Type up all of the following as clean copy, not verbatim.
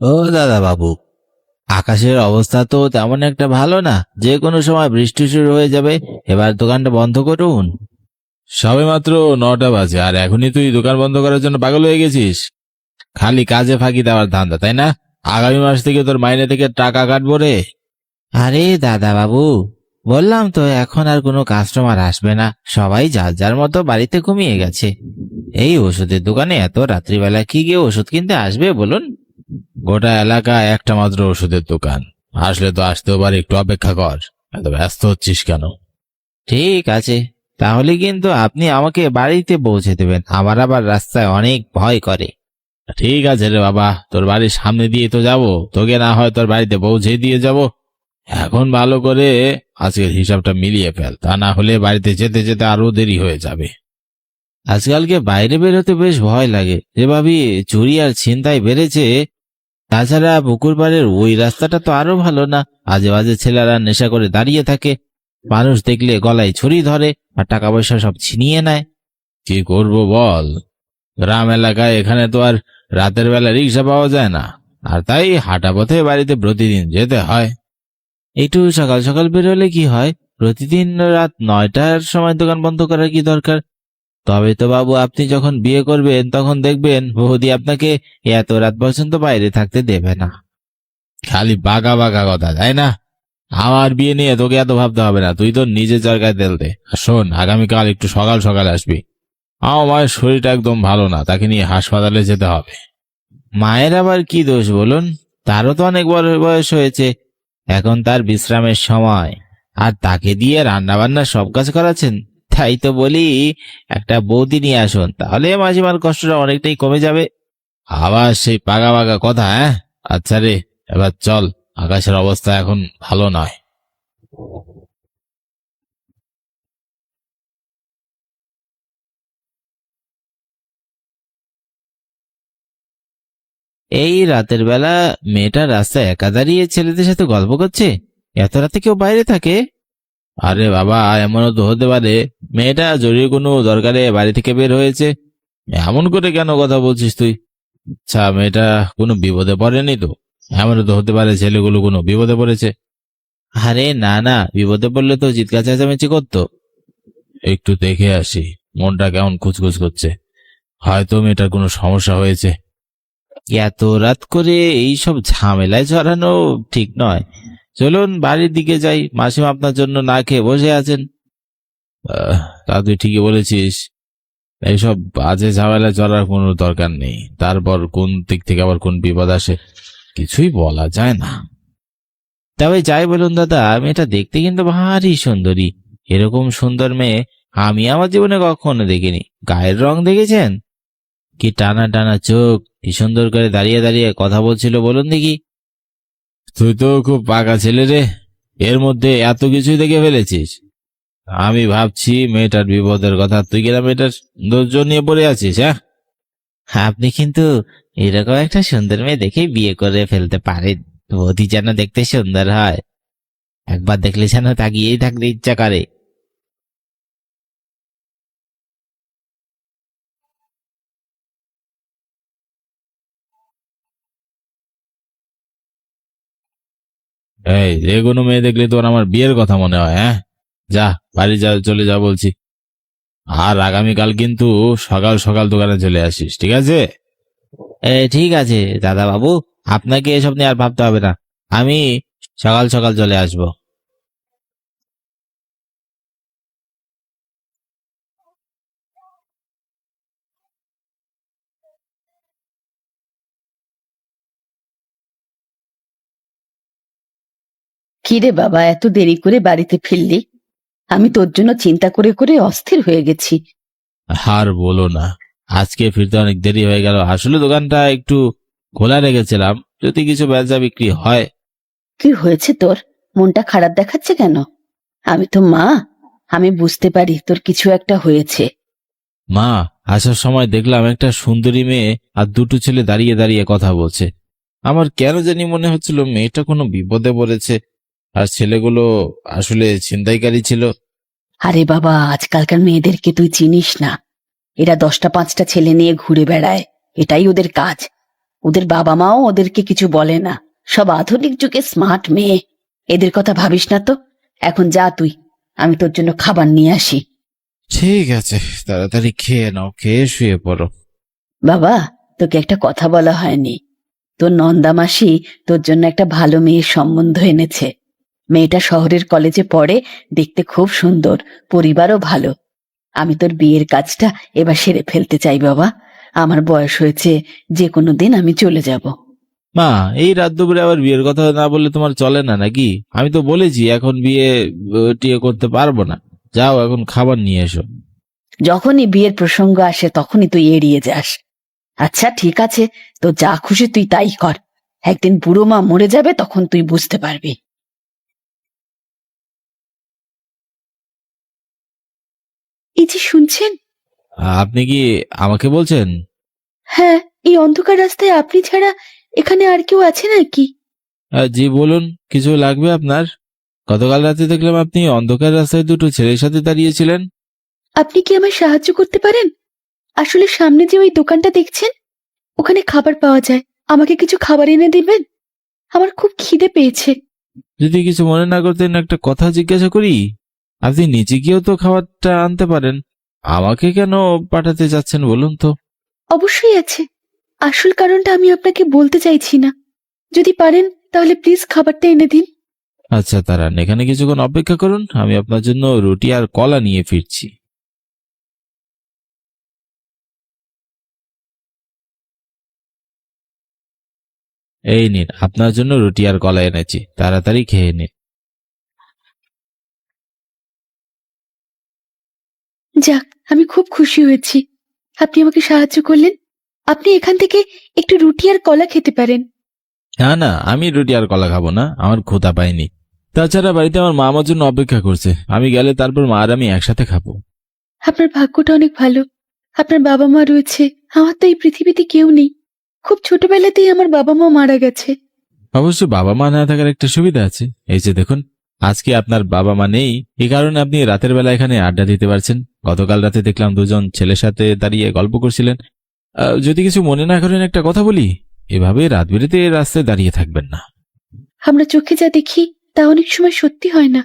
ও দাদা বাবু, আকাশের অবস্থা তো তেমন একটা ভালো না, যে কোনো সময় বৃষ্টি শুরু হয়ে যাবে। এবার দোকানটা বন্ধ করুন। সবে মাত্র 9টা বাজে আর এখনই তুই দোকান বন্ধ করার জন্য পাগল হয়ে গেছিস? খালি কাজে ফাঁকি দেওয়ার ধান্দা, তাই না? আগামী মাস থেকে তোর মাইনে থেকে টাকা কাটবো রে। আরে দাদা বাবু, বললাম তো এখন আর কোনো কাস্টমার আসবে না, সবাই যার যার মতো বাড়িতে ঘুমিয়ে গেছে। এই ওষুধের দোকানে এত রাত্রিবেলা কি গিয়ে ওষুধ কিনতে আসবে বলুন? গোটা এলাকায় একটা মাত্র ওষুধের দোকান, আসলে তো আসতেও পারে, একটু অপেক্ষা কর। এত ব্যস্ত হচ্ছিস কেন? ঠিক আছে, তাহলে কিন্তু আপনি আমাকে বাড়িতে পৌঁছে দেবেন, আমার আবার রাস্তায় অনেক ভয় করে। ঠিক আছে রে বাবা, তোর বাড়ির সামনে দিয়ে তো যাব, তোকে না হয় তোর বাড়িতে পৌঁছে দিয়ে যাব। এখন ভালো করে আজকের হিসাবটা মিলিয়ে ফেল, তা না হলে বাড়িতে যেতে যেতে আরো দেরি হয়ে যাবে। আজকালকে বাইরে বেরোতে বেশ ভয় লাগে, যে ভাবি চুরি আর ছিনতাই বেড়েছে। তাছাড়া পুকুর পাড়ের ওই রাস্তাটা তো আরো ভালো না, আজে বাজে ছেলেরা নেশা করে দাঁড়িয়ে থাকে, মানুষ দেখলে গলায় ছুরি ধরে আর টাকা পয়সা সব ছিনিয়ে নেয়। কি করব বল, গ্রাম এলাকায় এখানে তো আর রাতের বেলা রিক্সা পাওয়া যায় না, আর তাই হাঁটা পথে বাড়িতে প্রতিদিন যেতে হয়। একটু সকাল সকাল বেরোলে কি হয়? প্রতিদিন রাত 9টার সময় দোকান বন্ধ করার কি দরকার? তবে তো বাবু, আপনি যখন বিয়ে করবেন তখন দেখবেন বৌদি আপনাকে এত রাত পর্যন্ত বাইরে থাকতে দেবে না। খালি বাঁকা বাঁকা কথা, তাই না? আমার বিয়ে নিয়ে তোকে এত ভাবতে হবে না, তুই তো নিজে চরকায় তেল দে। আর শোন, আগামীকাল একটু সকাল সকাল আসবি। আমার মায়ের শরীরটা একদম ভালো না, তাকে নিয়ে হাসপাতালে যেতে হবে। মায়ের আবার কি দোষ বলুন? তারও তো অনেক বড় বয়স হয়েছে, এখন তার বিশ্রামের সময়, আর তাকে দিয়ে রান্না বান্না সব কাজ করাচ্ছেন। তাই তো বলি, একটা বৌদি নিয়ে আসুন, তাহলে মাসিমার কষ্টটা অনেকটাই কমে যাবে। আবার সেই পাকা পাকা কথা, হ্যাঁ? আচ্ছা রে, এবার চল, আকাশের অবস্থা এখন ভালো নয়। এই রাতের বেলা মেয়েটা রাস্তায় একা দাঁড়িয়ে ছেলেদের সাথে গল্প করছে, এত রাতে কেউ বাইরে থাকে? আরে বাবা, এমনও তো হতে পারে মেয়েটা জরুরি কোনো দরকারে বাড়ি থেকে বের হয়েছে। এমন করে কেন কথা বলছিস তুই? আচ্ছা, মেয়েটা কোনো বিপদে পড়েনি তো? এমনও তো হতে পারে ছেলেগুলো কোনো বিপদে পড়েছে। আরে না না, বিপদে পড়লে তো চিৎকার চেঁচামেচি করতো। একটু দেখে আসি, মনটা কেমন খুচখুচ করছে, হয়তো মেয়েটার কোনো সমস্যা হয়েছে। এত রাত করে এইসব ঝামেলায় জড়ানো ঠিক নয়, চলুন বাড়ির দিকে যাই, মাসিমা আপনার জন্য না খেয়ে বসে আছেন। আহ, তা তুই ঠিকই বলেছিস, এইসব বাজে ঝামেলা চলার কোনো দরকার নেই। তারপর কোন দিক থেকে আবার কোন বিপদ আসে কিছুই বলা যায় না। তবে যাই বলুন দাদা, মেয়েটা দেখতে কিন্তু ভারী সুন্দরী। এরকম সুন্দর মেয়ে আমি আমার জীবনে কখনো দেখিনি। গায়ের রং দেখেছেন? কি টানা টানা চোখ, কি সুন্দর করে দাঁড়িয়ে দাঁড়িয়ে কথা বলছিল বলুন দেখি। তুই তো খুব পাকা ছেলে রে, এর মধ্যে এত কিছুই দেখে ফেলেছিস। আমি ভাবছি মেয়েটার বিপদের কথা, তুই কিনা মেয়েটার ধৈর্য নিয়ে পড়ে আছিস, হ্যাঁ? আপনি কিন্তু এরকম একটা সুন্দর মেয়ে দেখে বিয়ে করে ফেলতে পারেন, বৌদি যেন দেখতে সুন্দর হয়, একবার দেখলে যেন তাকিয়েই থাকতে ইচ্ছা করে। এই, যে কোনো মেয়ে দেখলে তোর আমার বিয়ের কথা মনে হয়, হ্যাঁ? যা, বাড়ি যা, চলে যা বলছি। আর আগামীকাল কিন্তু সকাল সকাল দোকানে চলে আসিস, ঠিক আছে? ঠিক আছে দাদা বাবু, আপনাকে এসব নিয়ে আর ভাবতে হবে না, আমি সকাল সকাল চলে আসবো। কিরে বাবা, এত দেরি করে বাড়িতে ফিরলি? আমি তোর জন্য চিন্তা করে করে অস্থির হয়ে গেছি। আর বলো না, আজকে ফিরতে অনেক দেরি হয়ে গেল। আসলে দোকানটা একটু খোলা রেখেছিলাম, যদি কিছু বেচা বিক্রি হয়। কি হয়েছে তোর? মনটা খারাপ দেখাচ্ছে কেন? আমি তো মা, আমি বুঝতে পারি তোর কিছু একটা হয়েছে। মা, আসার সময় দেখলাম একটা সুন্দরী মেয়ে আর দুটো ছেলে দাঁড়িয়ে দাঁড়িয়ে কথা বলছে। আমার কেন জানি মনে হচ্ছিল মেয়েটা কোনো বিপদে পড়েছে, আর ছেলেগুলো আসলে ছিনতাইকারী ছিল। আরে বাবা, আজকালকার মেয়েদেরকে তুই চিনিস না, এরা 10টা 5টা ছেলে নিয়ে ঘুরে বেড়ায়, এটাই ওদের কাজ। ওদের বাবা মাও ওদেরকে কিছু বলে না, সব আধুনিক যুগে স্মার্ট মেয়ে। এদের কথা ভাবিস না তো। এখন যা তুই, আমি তোর জন্য খাবার নিয়ে আসি। ঠিক আছে, তাড়াতাড়ি খেয়ে নাও, খেয়ে শুয়ে পড়ো। বাবা, তোকে একটা কথা বলা হয়নি। তোর নন্দা মাসি তোর জন্য একটা ভালো মেয়ের সম্বন্ধ এনেছে। মেয়েটা শহরের কলেজে পড়ে, দেখতে খুব সুন্দর, পরিবারও ভালো। আমি তোর বিয়ের কাজটা এবার সেরে ফেলতে চাই বাবা। আমার বয়স হয়েছে, যে কোনো দিন আমি চলে যাব। মা, এই রাত দুপুরে আবার বিয়ের কথা না বললে তোমার চলে না নাকি? আমি তো বলেছি এখন বিয়ে টিয়ে করতে পারবো না। যাও, এখন খাবার নিয়ে এসো। যখনই বিয়ের প্রসঙ্গ আসে তখনই তুই এড়িয়ে যাস। আচ্ছা ঠিক আছে, তো যা খুশি তুই তাই কর। একদিন বুড়ো মা মরে যাবে, তখন তুই বুঝতে পারবি। এই যে শুনছেন? আপনি কি আমাকে বলছেন? হ্যাঁ, এই অন্ধকার রাস্তায় আপনি ছাড়া এখানে আর কেউ আছে নাকি? জি বলুন, কিছু লাগবে আপনার? গতকাল রাতে দেখলাম আপনি অন্ধকার রাস্তায় দুটো ছেলের সাথে দাঁড়িয়েছিলেন। আপনি কি আমায় সাহায্য করতে পারেন? আসলে সামনে যে ওই দোকানটা দেখছেন, ওখানে খাবার পাওয়া যায়। আমাকে কিছু খাবার এনে দিবেন? আমার খুব খিদে পেয়েছে। যদি কিছু মনে না করতেন, একটা কথা জিজ্ঞাসা করি? আপনি নিচে গিয়েও তো খাবারটা আনতে পারেন। আমাকে কেন পাঠাতে যাচ্ছেন বলুন তো? অবশ্যই আছে। আসল কারণটা আমি আপনাকে বলতে চাইছি না। যদি পারেন তাহলে প্লিজ খাবারটা এনে দিন। আচ্ছা দাঁড়ান, এখানে কিছুক্ষণ অপেক্ষা করুন, আমি আপনার জন্য রুটি আর কলা নিয়ে ফিরছি। এই নিন, আপনার জন্য রুটি আর কলা এনেছি, তাড়াতাড়ি খেয়ে নিন। যাক, আমি খুব খুশি হয়েছি। আপনি আমাকে সাহায্য করলেন। আপনি এখান থেকে একটু রুটি আর কলা খেতে পারেন। না না, আমি রুটি আর কলা খাবো না, আমার ক্ষুধা পাইনি। তাছাড়া বাড়িতে আমার মা আমার জন্য অপেক্ষা করছে, আমি গেলে তারপর মা আর আমি একসাথে খাবো। আপনার ভাগ্যটা অনেক ভালো। আপনার বাবা মা রয়েছে। আমার তো এই পৃথিবীতে কেউ নেই। খুব ছোটবেলাতেই আমার বাবা মা মারা গেছে। অবশ্য বাবা মা না থাকার একটা সুবিধা আছে, এই যে দেখুন, আজকে আপনার বাবা মা নেই, এই কারণে আপনি রাতের বেলা এখানে আড্ডা দিতে পারছেন। গতকাল রাতে দেখলাম দুজন ছেলের সাথে দাঁড়িয়ে গল্প করছিলেন। যদি কিছু মনে না করেন একটা কথা বলি, এভাবে রাত বেরেতে রাস্তায় দাঁড়িয়ে থাকবেন না। আমরা চোখে যা দেখি তা অনেক সময় সত্যি হয় না।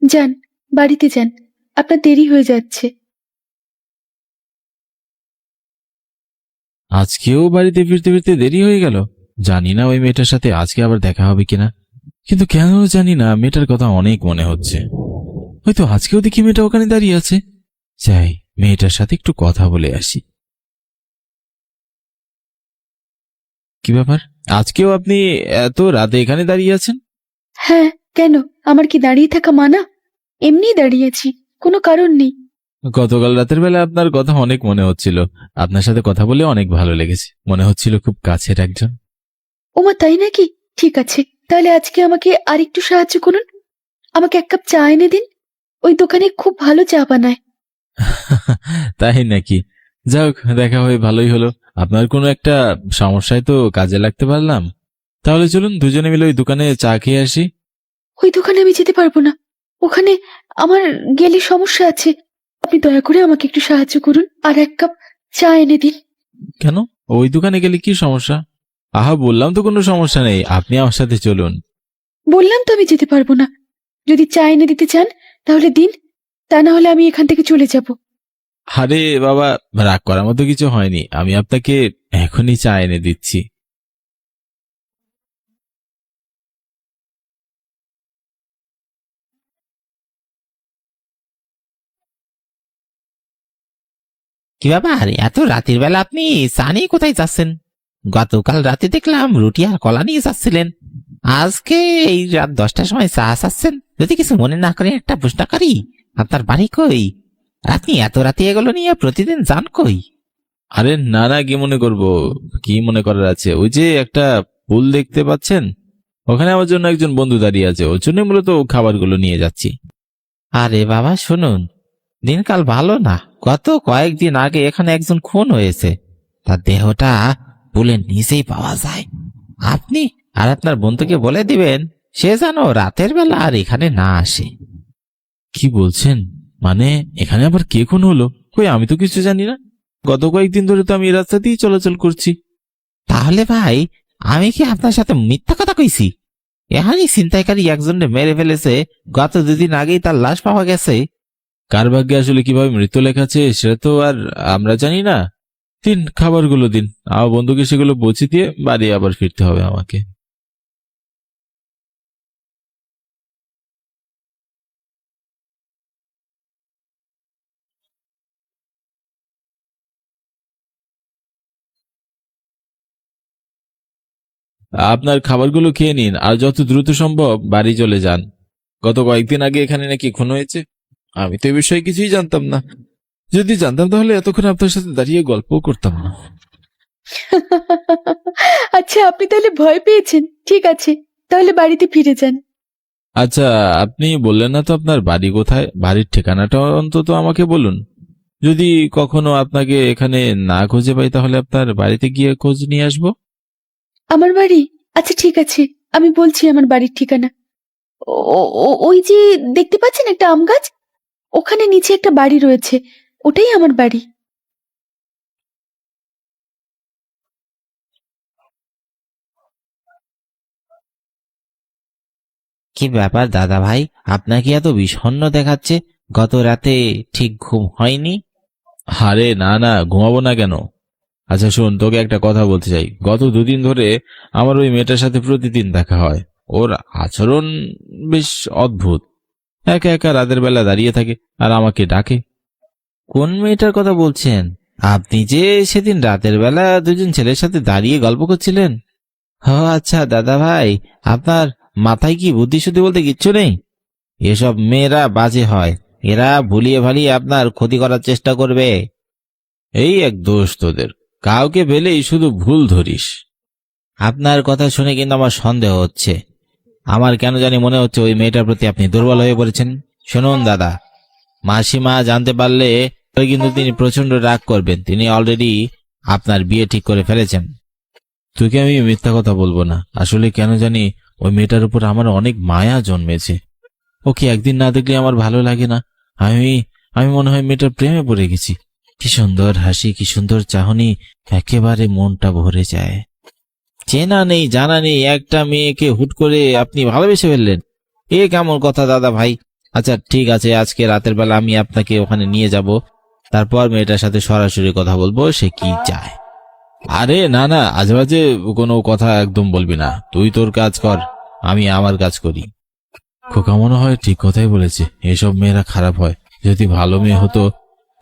যান, বাড়িতে যান, আপনার দেরি হয়ে যাচ্ছে। আজকেও বাড়িতে ফিরতে ফিরতে দেরি হয়ে গেল। জানি না ওই মেয়েটার সাথে আজকে আবার দেখা হবে কিনা, কিন্তু কেন জানি না মেয়েটার কথা অনেক মনে হচ্ছে। হয়তো আজকেও দেখি মেয়েটা ওখানে দাঁড়িয়ে আছে। যাই, মেয়েটার সাথে একটু কথা বলে আসি। কি ব্যাপার, আজকেও আপনি এত রাতে এখানে দাঁড়িয়ে আছেন? হ্যাঁ, কেন? আমার কি দাঁড়িয়ে থাকা মানা? এমনিই দাঁড়িয়েছি, কোনো কারণ নেই। গতকাল রাতের বেলা আপনার কথা অনেক মনে হচ্ছিল। আপনার সাথে কথা বলে অনেক ভালো লেগেছে, মনে হচ্ছিল খুব কাছের একজন। ওমা, তাই নাকি? ঠিক আছে, তাহলে আজকে আমাকে আরেকটু সাহায্য করুন। আমাকে এক কাপ চা এনে দিন। ওই দোকানে খুব ভালো চা বানায়। তাই নাকি? যাক, দেখা হয়ে ভালোই হলো। আপনার কোনো একটা সমস্যায় তো কাজে লাগতে পারলাম। তাহলে চলুন দুজনে মিলে ওই দোকানে চা খেয়ে আসি। ওই দোকানে আমি যেতে পারবো না। ওখানে আমার গেলে সমস্যা আছে। আপনি দয়া করে আমাকে একটু সাহায্য করুন, আর এক কাপ চা এনে দিন। কেন, ওই দোকানে গেলে কি সমস্যা? আহা, বললাম তো কোনো সমস্যা নেই, আপনি আমার সাথে চলুন। বললাম তো আমি যেতে পারবো না। যদি চা এনে দিতে চান তাহলে দিন, তা না হলে আমি এখান থেকে চলে যাব। আরে বাবা, রাগ করার মতো কিছু হয়নি, আমি আপনাকে এখনই চা এনে দিচ্ছি। কি ব্যাপার, এত রাতের বেলা আপনি চা নিয়ে কোথায় যাচ্ছেন? গতকাল রাতে দেখলাম রুটি আর কলা নিয়ে যাচ্ছিলেন। আজকে এই রাত 10টার সময় চা চাচ্ছেন? যদি কিছু মনে না করে একটা প্রশ্ন করি, আপনার বাড়ি কই? আর আপনি এত রাতে এগুলো নিয়ে প্রতিদিন যান কই? আরে না না, কি মনে করব? কি মনে করার আছে? ওই যে একটা পুল দেখতে পাচ্ছেন, ওখানে আমার জন্য একজন বন্ধু দাঁড়িয়ে আছে, ওর জন্য মূলত খাবারগুলো নিয়ে যাচ্ছি। আরে বাবা শুনুন, দিনকাল ভালো না। গত কয়েকদিন আগে এখানে একজন খুন হয়েছে, তার দেহটা পুলের নিচেই পাওয়া যায়। আপনি আর আপনার বন্ধুকে বলে দিবেন সে যেন রাতের বেলা আর এখানে না আসে। কি বলছেন? মানে এখানে আবার কে খুন হলো? কই, আমি তো কিছু জানি না। গত কয়েকদিন ধরে তো আমি এই রাস্তা দিয়েই চলাচল করছি। তাহলে ভাই আমি কি আপনার সাথে মিথ্যা কথা কইছি? এখানেই ছিনতাইকারী একজনকে মেরে ফেলেছে, গত 2 দিন আগেই তার লাশ পাওয়া গেছে। কার ভাগ্যে আসলে কিভাবে মৃত্যু লেখা আছে সেটা তো আর আমরা জানি না। দিন, খাবারগুলো দিন। আমার বন্ধুকে সেগুলো পৌঁছে দিয়ে বাড়ি আবার ফিরতে হবে আমাকে। আপনার খাবারগুলো খেয়ে নিন আর যত দ্রুত সম্ভব বাড়ি চলে যান। গত কয়েকদিন আগে এখানে নাকি খুন হয়েছে। আমি তো এ বিষয়ে কিছুই জানতাম না। যদি জানতাম তাহলে এতক্ষণ আপনার সাথে দাঁড়িয়ে গল্পও করতাম না। আচ্ছা, আপনি তাহলে ভয় পেয়েছেন। ঠিক আছে, তাহলে বাড়িতে ফিরে যান। আচ্ছা, আপনি বললেন না তো আপনার বাড়ি কোথায়? বাড়ির ঠিকানাটা অন্তত আমাকে বলুন। যদি কখনো আপনাকে এখানে না খুঁজে পাই তাহলে আপনার বাড়িতে গিয়ে খোঁজ নিয়ে আসবো। আমার বাড়ি? আচ্ছা ঠিক আছে, আমি বলছি আমার বাড়ির ঠিকানা। ওই যে দেখতে পাচ্ছেন একটা আম গাছ, ওখানে নিচে একটা বাড়ি রয়েছে, ওটাই আমার বাড়ি। কি ব্যাপার দাদা ভাই, আপনাকে এত বিষণ্ণ দেখাচ্ছে? গত রাতে ঠিক ঘুম হয়নি? আরে না না, ঘুমাবো না কেন? আচ্ছা শোন, তোকে একটা কথা বলতে চাই। গত 2 দিন ধরে আমার ওই মেয়েটার সাথে প্রতিদিন দেখা হয়। ওর আচরণ বেশ অদ্ভুত। একা একা রাতের বেলা দাঁড়িয়ে থাকে আর আমাকে ডাকে। কোন মেয়েটার কথা বলছেন? আপনি যে সেদিন রাতের বেলা 2জন ছেলের সাথে দাঁড়িয়ে গল্প করছিলেন? ও আচ্ছা দাদা ভাই, আপনার মাথায় কি বুদ্ধি শুদ্ধি বলতে কিচ্ছু নেই? এসব মেয়েরা বাজে হয়, এরা ভুলিয়ে ভালিয়ে আপনার ক্ষতি করার চেষ্টা করবে। এই এক দোষ তোদের, কাউকে পেলেই শুধু ভুল ধরিস। আপনার কথা শুনে কিন্তু আমার সন্দেহ হচ্ছে। আমার কেন জানি মনে হচ্ছে ওই মেয়েটার প্রতি আপনি দুর্বল হয়ে পড়েছেন। শুনুন দাদা, মাসিমা জানতে পারলে কিন্তু তিনি প্রচন্ড রাগ করবেন। তিনি অলরেডি আপনার বিয়ে ঠিক করে ফেলেছেন। তোকে আমি মিথ্যা কথা বলবো না। আসলে কেন জানি ওই মেয়েটার উপর আমার অনেক মায়া জন্মেছে। ওকে একদিন না দেখলে আমার ভালো লাগে না। আমি আমি মনে হয় মেয়েটার প্রেমে পড়ে গেছি। কি সুন্দর হাসি, কি সুন্দর চাহনি, একেবারে মনটা ভরে যায়। চেনা নেই জানা নেই একটা মেয়েকে হুট করে আপনি ভালোবেসে ফেললেন, এ কেমন কথা দাদা ভাই? আচ্ছা ঠিক আছে, আজকে রাতের বেলা আমি আপনাকে ওখানে নিয়ে যাব, তারপর মেয়েটার সাথে সরাসরি কথা বলবো সে কি চায়। আরে না না, আজেবাজে কোনো কথা একদম বলবি না। তুই তোর কাজ কর, আমি আমার কাজ করি। খোকা মনে হয় ঠিক কথাই বলেছে। এসব মেয়েরা খারাপ হয়। যদি ভালো মেয়ে হতো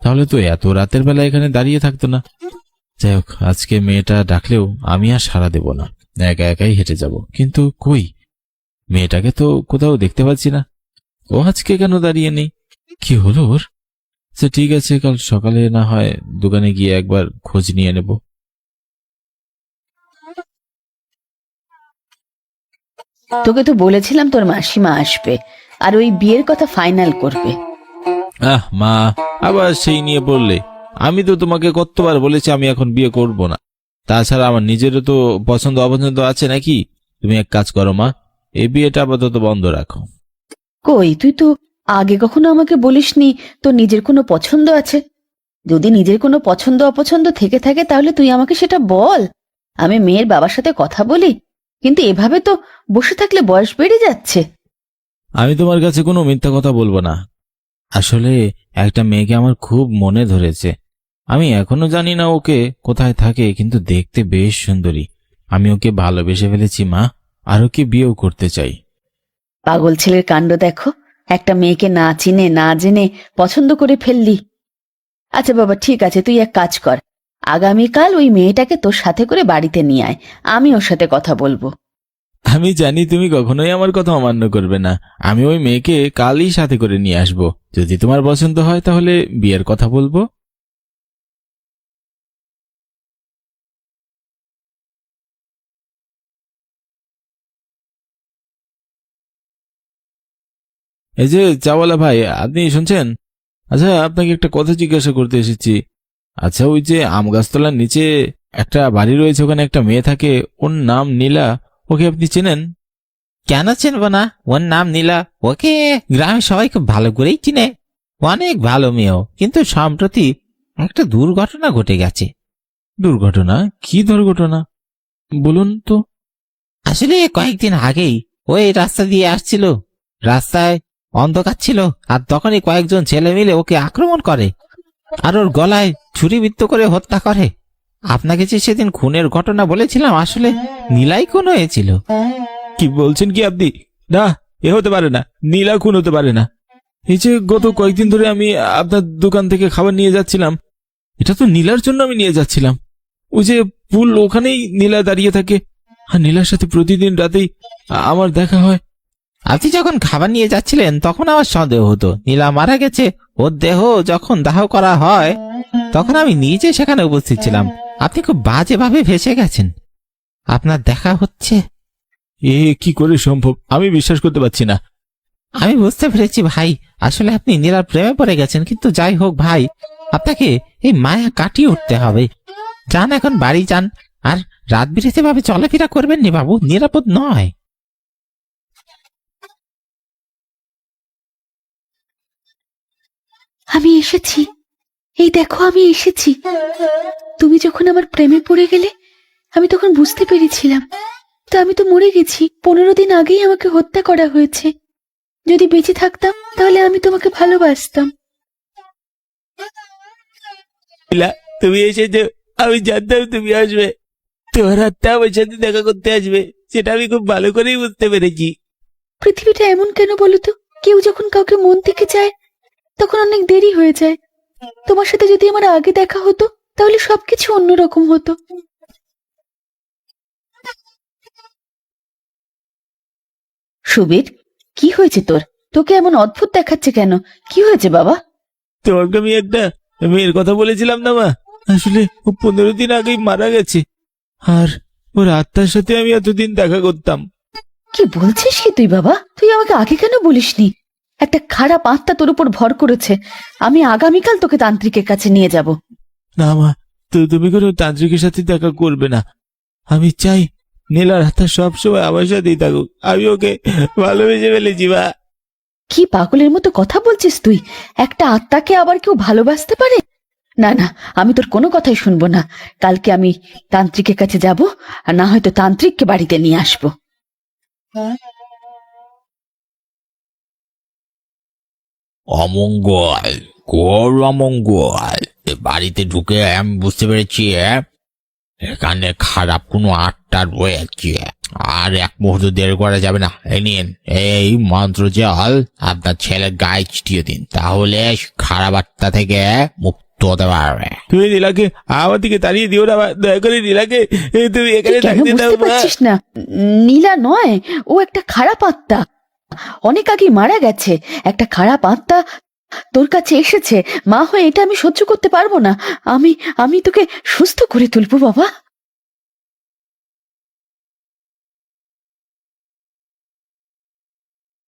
তাহলে তো এত রাতের বেলা এখানে দাঁড়িয়ে থাকতো না। যাই হোক, আজকে মেয়েটা ডাকলেও আমি আর সাড়া দেব না। একা একাই হেঁটে যাব। কিন্তু কই, মেয়েটাকে তো কোথাও দেখতে পাচ্ছি না। ও আজকে কেন দাঁড়িয়ে নেই? কি হলো ওর? আচ্ছা ঠিক আছে, কাল সকালে না হয় দোকানে গিয়ে একবার খোঁজ নিয়ে নেব। তোকে তো বলেছিলাম তোর মাসিমা আসবে আর ওই বিয়ের কথা ফাইনাল করবে। আহ মা, আবার সেই নিয়ে পড়লে? আমি তো তোমাকে কতবার বলেছি আমি এখন বিয়ে করব না। তাছাড়া আমার নিজেরও তো পছন্দ অপছন্দ আছে নাকি? তুমি এক কাজ করো মা, এই বিয়েটা আপাতত বন্ধ রাখো। কই, তুই তো আগে কখনো আমাকে বলিসনি তোর নিজের কোনো পছন্দ আছে। যদি নিজের কোনো পছন্দ অপছন্দ থেকে থাকে তাহলে তুই আমাকে সেটা বল, আমি মেয়ের বাবার সাথে কথা বলি। কিন্তু এভাবে তো বসে থাকলে বয়স বেড়ে যাচ্ছে। আমি তোমার কাছে কোনো মিথ্যা কথা বলবো না। আসলে একটা মেয়েকে আমার খুব মনে ধরেছে। আমি এখনো জানি না ওকে কোথায় থাকে, কিন্তু দেখতে বেশ সুন্দরী। আমি ওকে ভালোবেসে ফেলেছি মা, আর ওকে বিয়েও করতে চাই। পাগল ছেলের কাণ্ড দেখো, একটা মেয়েকে না চিনে না জেনে পছন্দ করে ফেললি। আচ্ছা বাবা ঠিক আছে, তুই এক কাজ কর, আগামীকাল ওই মেয়েটাকে তোর সাথে করে বাড়িতে নিয়ে আয়, আমি ওর সাথে কথা বলবো। আমি জানি তুমি কখনোই আমার কথা অমান্য করবে না। আমি ওই মেয়েকে কালই সাথে করে নিয়ে আসব। যদি তোমার পছন্দ হয় তাহলে বিয়ের কথা বলবো। এই যে চাওয়ালা ভাই, আপনি শুনছেন? আচ্ছা, আপনাকে একটা কথা জিজ্ঞাসা করতে এসেছি। আচ্ছা, ওই যে আম গাছতলার নিচে একটা বাড়ি রয়েছে, ওখানে একটা মেয়ে থাকে, ওর নাম নীলা। ওকে আপনি চেনেন? কেন চিনবো না? ওর নাম নীলা, ওকে গ্রামের সবাই খুব ভালো করেই চিনে। অনেক ভালো মেয়েও, কিন্তু সম্প্রতি একটা দুর্ঘটনা ঘটে গেছে। দুর্ঘটনা? কি দুর্ঘটনা? বলুন তো। আসলে কয়েকদিন আগেই ওই রাস্তা দিয়ে আসছিল, রাস্তায় অন্ধকার ছিল, আর তখনই কয়েকজন ছেলে মিলে ওকে আক্রমণ করে আর ওর গলায় ছুরিবিদ্ধ করে হত্যা করে। আপনাকে যে সেদিন খুনের ঘটনা বলেছিলাম, আসলে নীলাই খুন হয়েছিল। কি বলছেন কি আপনি? না, এ হতে পারে না, নীলা খুন হতে পারে না। এই যে গত কয়েকদিন ধরে আমি আপনার দোকান থেকে খাবার নিয়ে যাচ্ছিলাম, এটা তো নীলার জন্য আমি নিয়ে যাচ্ছিলাম। ওই যে পুল, ওখানেই নীলা দাঁড়িয়ে থাকে, আর নীলার সাথে প্রতিদিন রাতেই আমার দেখা হয়। আপনি যখন খাবার নিয়ে যাচ্ছিলেন তখন আমার সন্দেহ হতো নীলা মারা গেছে। ওর দেহ যখন দাহ করা হয় তখন আমি নিজে সেখানে উপস্থিত ছিলাম। আপনি খুব বাজেভাবে ভেসে গেছেন। আপনার দেখা হচ্ছে। এ কি করে সম্ভব? আমি বিশ্বাস করতে পারছি না। আমি বুঝতে পেরেছি ভাই, আসলে আপনি নীলার প্রেমে পড়ে গেছেন। কিন্তু যাই হোক ভাই, আপনাকে এই মায়া কাটিয়ে উঠতে হবে। যান, এখন বাড়ি যান, আর রাত বিরেতে ভাবে চলাফেরা করবেন নি বাবু, নিরাপদ নয়। আমি এসেছি, এই দেখো আমি এসেছি। তুমি যখন আমার প্রেমে পড়ে গেলে আমি তখন বুঝতে পেরেছিলাম, তা আমি তো মরে গেছি। 15 দিন আগেই আমাকে হত্যা করা হয়েছে। যদি বেঁচে থাকতাম তাহলে আমি তোমাকে ভালোবাসতাম। নীলা, তুমি এসেছো, আমি জানতাম তুমি আসবে। তোমার হাতটা আমার সাথে দেখা করতে আসবে, সেটা আমি খুব ভালো করেই বুঝতে পেরেছি। পৃথিবীটা এমন কেন বলো তো? কেউ যখন কাউকে মন থেকে চায় তখন অনেক দেরি হয়ে যায়। তোমার সাথে যদি আমার আগে দেখা হতো তাহলে সবকিছু অন্যরকম হতো। সুবীর, কি হয়েছে তোর? তোকে এমন অদ্ভুত দেখাচ্ছে কেন? কি হয়েছে বাবা? তোমাকে আমি একটা মেয়ের কথা বলেছিলাম না মা, আসলে ও 15 দিন আগেই মারা গেছে, আর ওর আত্মার সাথে আমি এতদিন দেখা করতাম। কি বলছিস কি তুই বাবা? তুই আমাকে আগে কেন বলিসনি? একটা খারাপ আত্মা তোর উপর ভর করেছে। আমি আগামীকাল তোকে তান্ত্রিকের কাছে নিয়ে যাব। না মা, তুমি কোনো তান্ত্রিকের সাথে দেখা করবে না। আমি চাই নীলার আত্মা সবসময় আমার সাথেই থাকুক। আমি ওকে ভালোবেসে ফেলেছি মা। কি পাগলের মতো কথা বলছিস তুই? একটা আত্মাকে আবার কেউ ভালোবাসতে পারে? না না, আমি তোর কোনো কথাই শুনবো না। কালকে আমি তান্ত্রিকের কাছে যাব, আর না হয়তো তান্ত্রিককে বাড়িতে নিয়ে আসবো। অমঙ্গল, ঘোর অমঙ্গল। এ বাড়িতে ঢুকে আমি বুঝতে পেরেছি এখানে খারাপ কোনো আত্মা রয়েছে। আর এক মুহূর্ত দেরি করা যাবে না। এই নিন এই মন্ত্র জল, আপনার ছেলের গায়ে ছিটিয়ে দিন, তাহলে খারাপ আত্মা থেকে মুক্ত হতে পারবে। তুমি নীলাকে আমার দিকে তাড়িয়ে দিও না মা, দয়া করে নীলাকে তুমি এখানে তুই কেন থাকতে দাও বুঝতে মা। পারছিস না? নীলা নয়, ও একটা খারাপ আত্মা। অনেক আগে মারা গেছে। একটা খারাপ আত্মা তোর কাছে এসেছে। মা হয়ে এটা আমি সহ্য করতে পারবো না। আমি আমি তোকে সুস্থ করে তুলবো বাবা।